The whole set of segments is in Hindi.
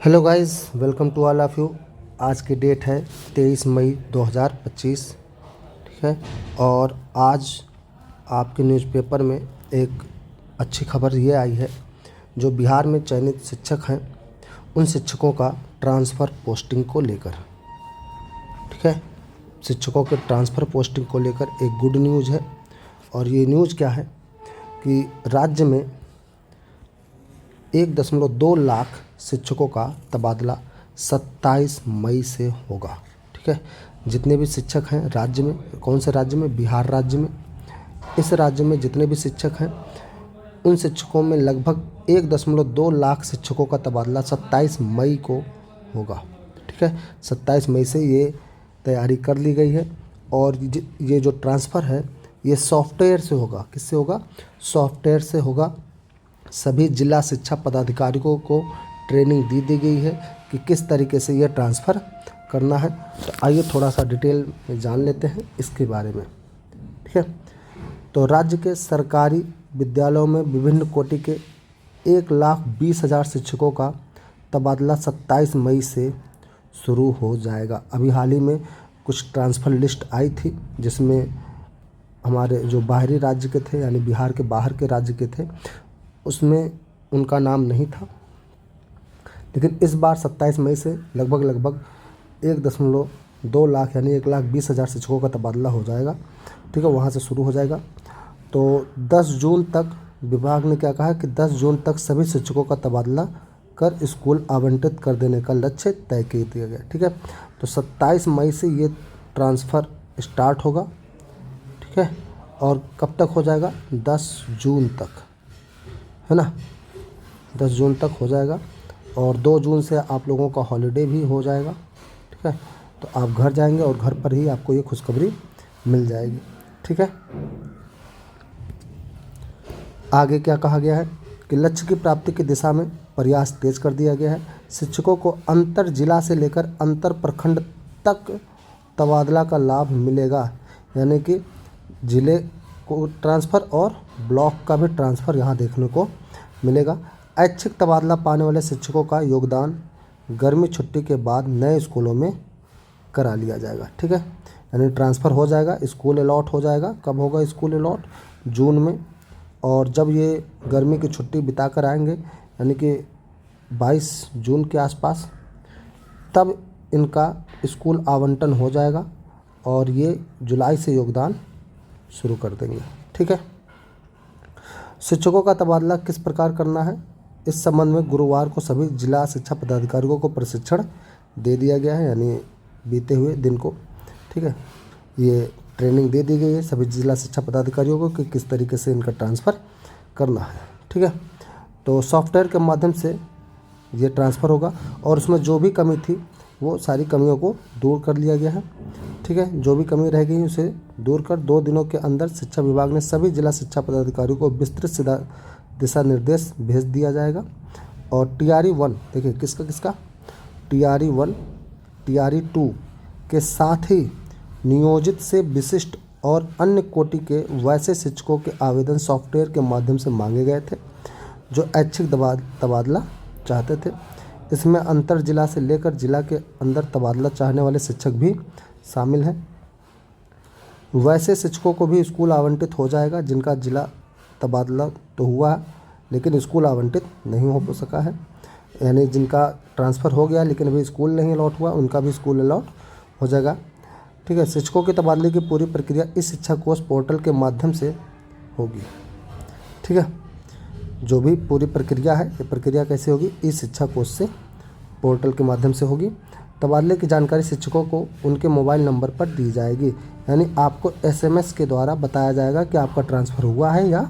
Hello guys, welcome to all of you. आज की डेट है 23 मई 2025। ठीक है। और आज आपके न्यूज़पेपर में एक अच्छी खबर ये आई है, जो बिहार में चयनित शिक्षक हैं उन शिक्षकों का ट्रांसफ़र पोस्टिंग को लेकर। ठीक है। शिक्षकों के ट्रांसफ़र पोस्टिंग को लेकर एक गुड न्यूज़ है। और ये न्यूज़ क्या है कि राज्य में 1.2 लाख शिक्षकों का तबादला 27 मई से होगा। ठीक है। जितने भी शिक्षक हैं राज्य में, कौन से राज्य में? बिहार राज्य में। इस राज्य में जितने भी शिक्षक हैं उन शिक्षकों में लगभग 1.2 लाख शिक्षकों का तबादला 27 मई को होगा। ठीक है। 27 मई से ये तैयारी कर ली गई है। और ये जो ट्रांसफ़र है ये सॉफ्टवेयर से होगा। किससे होगा? सॉफ्टवेयर से होगा। सभी जिला शिक्षा पदाधिकारियों को ट्रेनिंग दी गई है कि किस तरीके से यह ट्रांसफ़र करना है। तो आइए थोड़ा सा डिटेल में जान लेते हैं इसके बारे में। ठीक है। तो राज्य के सरकारी विद्यालयों में विभिन्न कोटि के 1,20,000 शिक्षकों का तबादला 27 मई से शुरू हो जाएगा। अभी हाल ही में कुछ ट्रांसफ़र लिस्ट आई थी, जिसमें हमारे जो बाहरी राज्य के थे, यानी बिहार के बाहर के राज्य के थे, उसमें उनका नाम नहीं था। लेकिन इस बार 27 मई से लगभग 1.2 लाख यानी 1,20,000 शिक्षकों का तबादला हो जाएगा। ठीक है। वहाँ से शुरू हो जाएगा। तो 10 जून तक विभाग ने क्या कहा है कि 10 जून तक सभी शिक्षकों का तबादला कर स्कूल आवंटित कर देने का लक्ष्य तय कर दिया गया। ठीक है। तो 27 मई से ये ट्रांसफ़र स्टार्ट होगा। ठीक है। और कब तक हो जाएगा? 10 जून तक, है ना। 10 जून तक हो जाएगा। और 2 जून से आप लोगों का हॉलीडे भी हो जाएगा। ठीक है। तो आप घर जाएंगे और घर पर ही आपको ये खुशखबरी मिल जाएगी। ठीक है। आगे क्या कहा गया है कि लक्ष्य की प्राप्ति की दिशा में प्रयास तेज कर दिया गया है। शिक्षकों को अंतर जिला से लेकर अंतर प्रखंड तक तबादला का लाभ मिलेगा। यानी कि जिले को ट्रांसफ़र और ब्लॉक का भी ट्रांसफ़र यहाँ देखने को मिलेगा। ऐच्छिक तबादला पाने वाले शिक्षकों का योगदान गर्मी छुट्टी के बाद नए स्कूलों में करा लिया जाएगा। ठीक है। यानी ट्रांसफ़र हो जाएगा, स्कूल अलॉट हो जाएगा। कब होगा स्कूल अलॉट? जून में। और जब ये गर्मी की छुट्टी बिता कर आएंगे, यानी कि 22 जून के आसपास, तब इनका स्कूल आवंटन हो जाएगा और ये जुलाई से योगदान शुरू कर देंगे। ठीक है। शिक्षकों का तबादला किस प्रकार करना है, इस संबंध में गुरुवार को सभी जिला शिक्षा पदाधिकारियों को प्रशिक्षण दे दिया गया है, यानी बीते हुए दिन को। ठीक है। ये ट्रेनिंग दे दी गई है सभी जिला शिक्षा पदाधिकारियों को कि किस तरीके से इनका ट्रांसफ़र करना है। ठीक है। तो सॉफ्टवेयर के माध्यम से ये ट्रांसफ़र होगा और उसमें जो भी कमी थी वो सारी कमियों को दूर कर लिया गया है। ठीक है। जो भी कमी रह गई उसे दूर कर 2 दिनों के अंदर शिक्षा विभाग ने सभी जिला शिक्षा पदाधिकारियों को विस्तृत दिशा निर्देश भेज दिया जाएगा। और TRE 1 देखिए किसका TRE 1 TRE 2 के साथ ही नियोजित से विशिष्ट और अन्य कोटि के वैसे शिक्षकों के आवेदन सॉफ्टवेयर के माध्यम से मांगे गए थे जो ऐच्छिक तबादला चाहते थे। इसमें अंतर जिला से लेकर जिला के अंदर तबादला चाहने वाले शिक्षक भी शामिल हैं। वैसे शिक्षकों को भी स्कूल आवंटित हो जाएगा जिनका जिला तबादला तो हुआ है लेकिन स्कूल आवंटित नहीं हो सका है, यानी जिनका ट्रांसफ़र हो गया लेकिन अभी स्कूल नहीं अलॉट हुआ, उनका भी स्कूल अलॉट हो जाएगा। ठीक है। शिक्षकों के तबादले की पूरी प्रक्रिया इस शिक्षा कोष पोर्टल के माध्यम से होगी। ठीक है। जो भी पूरी प्रक्रिया है, ये प्रक्रिया कैसे होगी? इस शिक्षा कोष से पोर्टल के माध्यम से होगी। तबादले की जानकारी शिक्षकों को उनके मोबाइल नंबर पर दी जाएगी, यानी आपको SMS के द्वारा बताया जाएगा कि आपका ट्रांसफ़र हुआ है या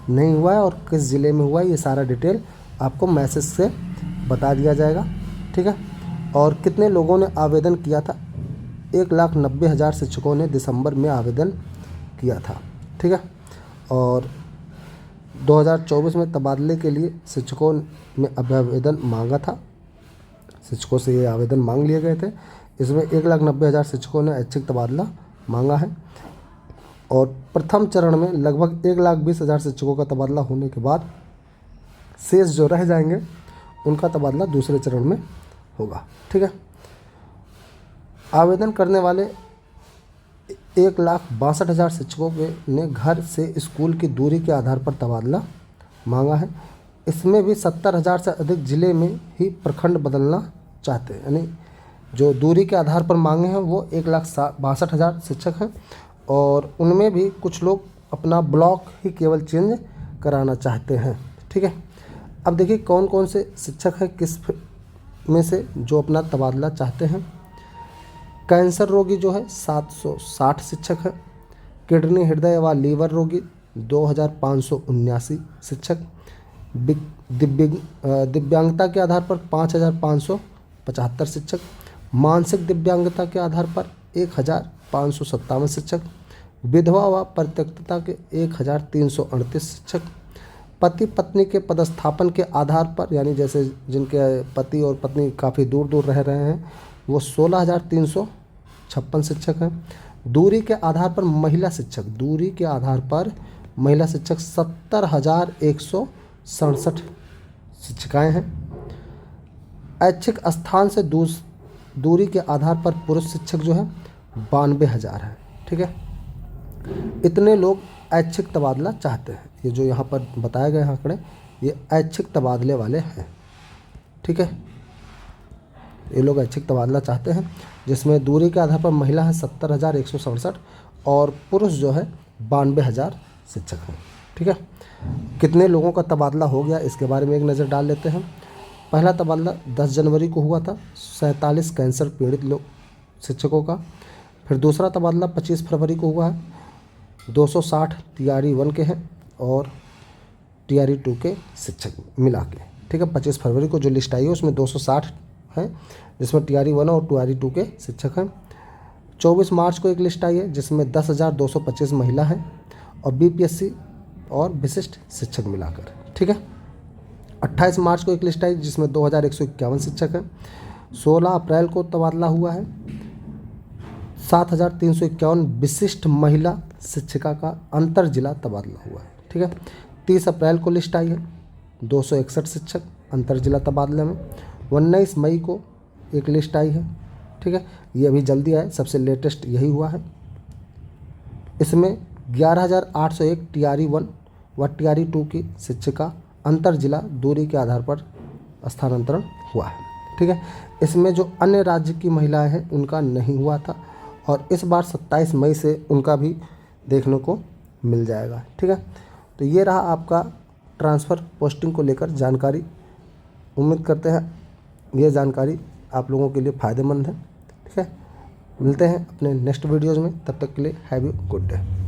नहीं हुआ है और किस ज़िले में हुआ है। ये सारा डिटेल आपको मैसेज से बता दिया जाएगा। ठीक है। और कितने लोगों ने आवेदन किया था? 1,90,000 शिक्षकों ने दिसंबर में आवेदन किया था। ठीक है। और 2024 में तबादले के लिए शिक्षकों ने आवेदन मांगा था, शिक्षकों से ये आवेदन मांग लिए गए थे। इसमें 1,90,000 शिक्षकों ने ऐच्छिक तबादला मांगा है। और प्रथम चरण में लगभग 1,20,000 शिक्षकों का तबादला होने के बाद शेष जो रह जाएंगे उनका तबादला दूसरे चरण में होगा। ठीक है। आवेदन करने वाले 1,62,000 शिक्षकों ने घर से स्कूल की दूरी के आधार पर तबादला मांगा है। इसमें भी 70,000 से अधिक जिले में ही प्रखंड बदलना चाहते हैं, यानी जो दूरी के आधार पर मांगे हैं वो 1,62,000 शिक्षक हैं, और उनमें भी कुछ लोग अपना ब्लॉक ही केवल चेंज कराना चाहते हैं। ठीक है। अब देखिए कौन कौन से शिक्षक हैं किस में से जो अपना तबादला चाहते हैं। कैंसर रोगी जो है 760 शिक्षक है। किडनी, हृदय व लीवर रोगी 2,579 शिक्षक। दिव्यांगता के आधार पर 5,575 शिक्षक। मानसिक दिव्यांगता के आधार पर 1,557 शिक्षक। विधवा व परित्यक्तता के 1,338 शिक्षक। पति पत्नी के पदस्थापन के आधार पर, यानी जैसे जिनके पति और पत्नी काफ़ी दूर दूर रह रहे हैं, वो 16,356 शिक्षक हैं। दूरी के आधार पर महिला शिक्षक, 70,167 शिक्षिकाएँ हैं। ऐच्छिक स्थान से दूरी के आधार पर पुरुष शिक्षक जो है 92,000 है। ठीक है। इतने लोग ऐच्छिक तबादला चाहते हैं। ये जो यहाँ पर बताए गए आंकड़े, ये ऐच्छिक तबादले वाले हैं। ठीक है। ये लोग ऐच्छिक तबादला चाहते हैं, जिसमें दूरी के आधार पर महिला है 70,167 और पुरुष जो है 92,000 शिक्षक हैं। ठीक है। कितने लोगों का तबादला हो गया इसके बारे में एक नज़र डाल लेते हैं। पहला तबादला 10 जनवरी को हुआ था 47 कैंसर पीड़ित लोग शिक्षकों का। फिर दूसरा तबादला 25 फरवरी को हुआ है, 260 टीआरई 1 के हैं और टीआरई 2 के शिक्षक मिला के। ठीक है। 25 फरवरी को जो लिस्ट आई है उसमें 260 हैं, जिसमें टीआरई 1 और टीआरई 2 के शिक्षक हैं। 24 मार्च को एक लिस्ट आई है जिसमें 10,225 महिला हैं और बीपीएससी और विशिष्ट शिक्षक मिलाकर। ठीक है। 28 मार्च को एक लिस्ट आई जिसमें 2,151 शिक्षक हैं। 16 अप्रैल को तबादला हुआ है, 7,351 विशिष्ट महिला शिक्षिका का अंतर जिला तबादला हुआ है। ठीक है। 30 अप्रैल को लिस्ट आई है, 261 शिक्षक अंतर जिला तबादले में। 19 मई को एक लिस्ट आई है। ठीक है। ये अभी जल्दी आए, सबसे लेटेस्ट यही हुआ है। इसमें 11,801 टीआरई 1 व टीआरई 2 की शिक्षिका अंतर जिला दूरी के आधार पर स्थानांतरण हुआ है। ठीक है। इसमें जो अन्य राज्य की महिलाएं हैं उनका नहीं हुआ था, और इस बार 27 मई से उनका भी देखने को मिल जाएगा। ठीक है। तो ये रहा आपका ट्रांसफ़र पोस्टिंग को लेकर जानकारी। उम्मीद करते हैं ये जानकारी आप लोगों के लिए फ़ायदेमंद है। ठीक है। मिलते हैं अपने नेक्स्ट वीडियोज़ में, तब तक के लिए हैव ए गुड डे।